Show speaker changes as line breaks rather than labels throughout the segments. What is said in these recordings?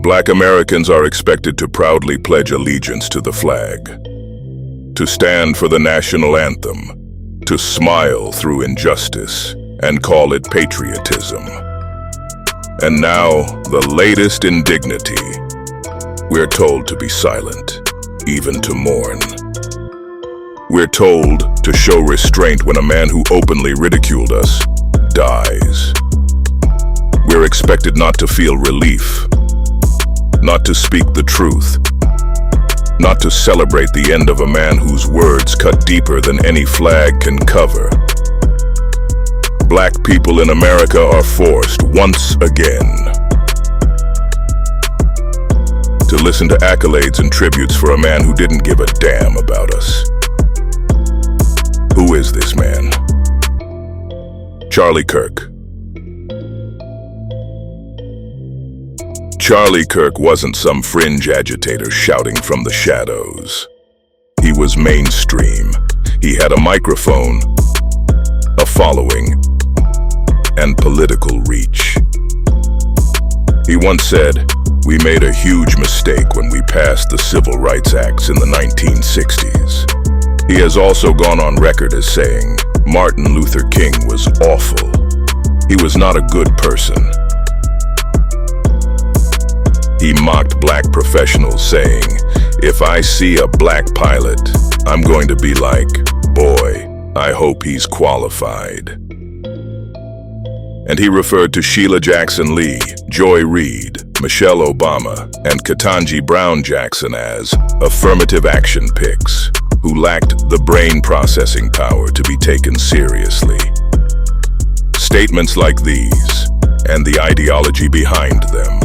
Black Americans are expected to proudly pledge allegiance to the flag, to stand for the national anthem, to smile through injustice, and call it patriotism. And now, the latest indignity. We're told to be silent, even to mourn. We're told to show restraint when a man who openly ridiculed us dies. We're expected not to feel relief, not to speak the truth, not to celebrate the end of a man whose words cut deeper than any flag can cover. Black people in America are forced, once again, to listen to accolades and tributes for a man who didn't give a damn about us. Who is this man? Charlie Kirk. Charlie Kirk wasn't some fringe agitator shouting from the shadows. He was mainstream. He had a microphone, a following, and political reach. He once said, "We made a huge mistake when we passed the Civil Rights Acts in the 1960s. He has also gone on record as saying, Martin Luther King was awful. He was not a good person. He mocked black professionals, saying, "If I see a black pilot, I'm going to be like, boy, I hope he's qualified." And he referred to Sheila Jackson Lee, Joy Reid, Michelle Obama, and Ketanji Brown Jackson as affirmative action pics who lacked the brain processing power to be taken seriously. Statements like these, and the ideology behind them,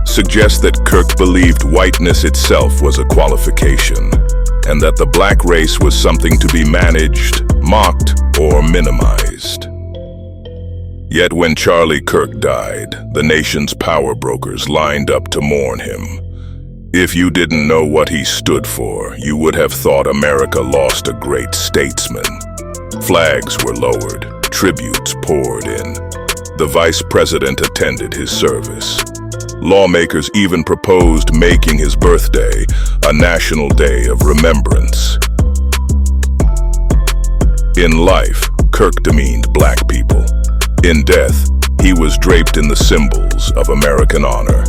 suggest that Kirk believed whiteness itself was a qualification, and that the black race was something to be managed, mocked, or minimized. Yet when Charlie Kirk died, the nation's power brokers lined up to mourn him. If you didn't know what he stood for, you would have thought America lost a great statesman. Flags were lowered, tributes poured in. The vice president attended his service. Lawmakers even proposed making his birthday a national day of remembrance. In life, Kirk demeaned black people. In death, he was draped in the symbols of American honor.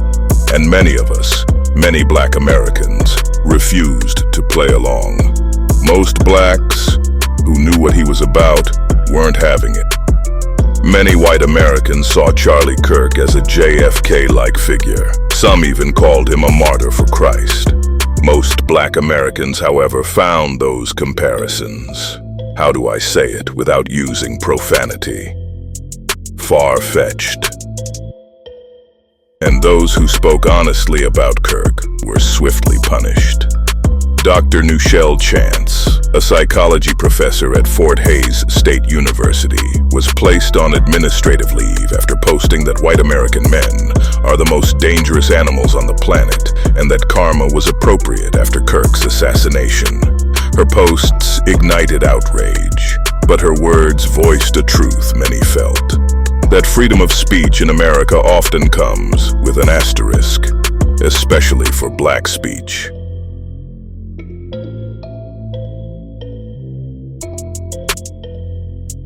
And many of us, many black Americans, refused to play along. Most blacks who knew what he was about weren't having it. Many white Americans saw Charlie Kirk as a JFK-like figure. Some even called him a martyr for Christ. Most black Americans, however, found those comparisons, how do I say it without using profanity, far-fetched. And those who spoke honestly about Kirk were swiftly punished. Dr. Nuchelle Chance, a psychology professor at Fort Hays State University, was placed on administrative leave after posting that white American men are the most dangerous animals on the planet and that karma was appropriate after Kirk's assassination. Her posts ignited outrage, but her words voiced a truth many felt: that freedom of speech in America often comes with an asterisk, especially for black speech.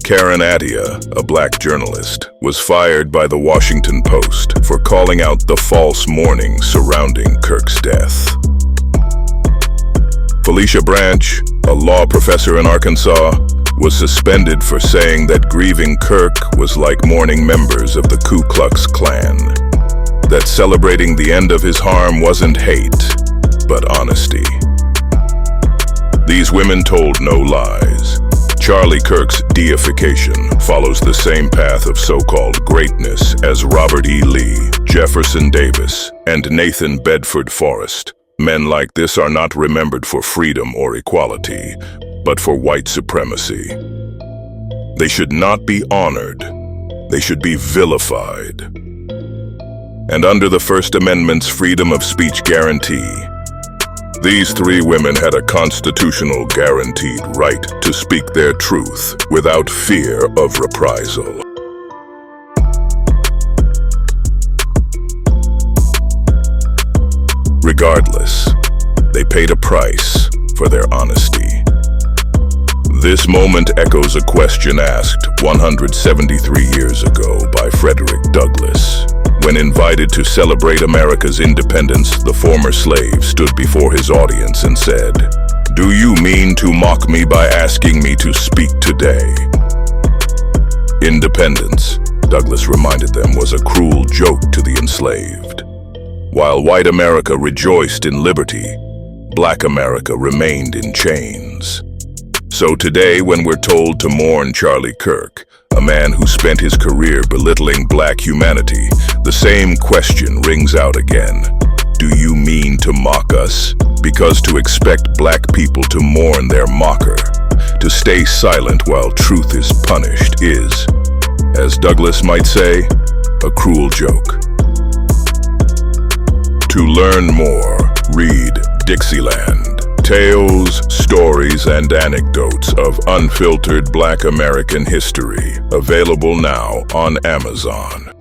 Karen Attia, a black journalist, was fired by the Washington Post for calling out the false mourning surrounding Kirk's death. Felicia Branch, a law professor in Arkansas, was suspended for saying that grieving Kirk was like mourning members of the Ku Klux Klan, that celebrating the end of his harm wasn't hate, but honesty. These women told no lies. Charlie Kirk's deification follows the same path of so-called greatness as Robert E. Lee, Jefferson Davis, and Nathan Bedford Forrest. Men like this are not remembered for freedom or equality, but for white supremacy. They should not be honored. They should be vilified. And under the First Amendment's freedom of speech guarantee, these three women had a constitutional guaranteed right to speak their truth without fear of reprisal. regardless, they paid a price for their honesty. This moment echoes a question asked 173 years ago by Frederick Douglass. When invited to celebrate America's independence, the former slave stood before his audience and said, "Do you mean to mock me by asking me to speak today?" Independence, Douglass reminded them, was a cruel joke to the enslaved. While white America rejoiced in liberty, black America remained in chains. So today, when we're told to mourn Charlie Kirk, a man who spent his career belittling black humanity, the same question rings out again. Do you mean to mock us? Because to expect black people to mourn their mocker, to stay silent while truth is punished is, as Douglass might say, a cruel joke. To learn more, read Dixieland. Tales, stories, and anecdotes of unfiltered Black American history, available now on Amazon.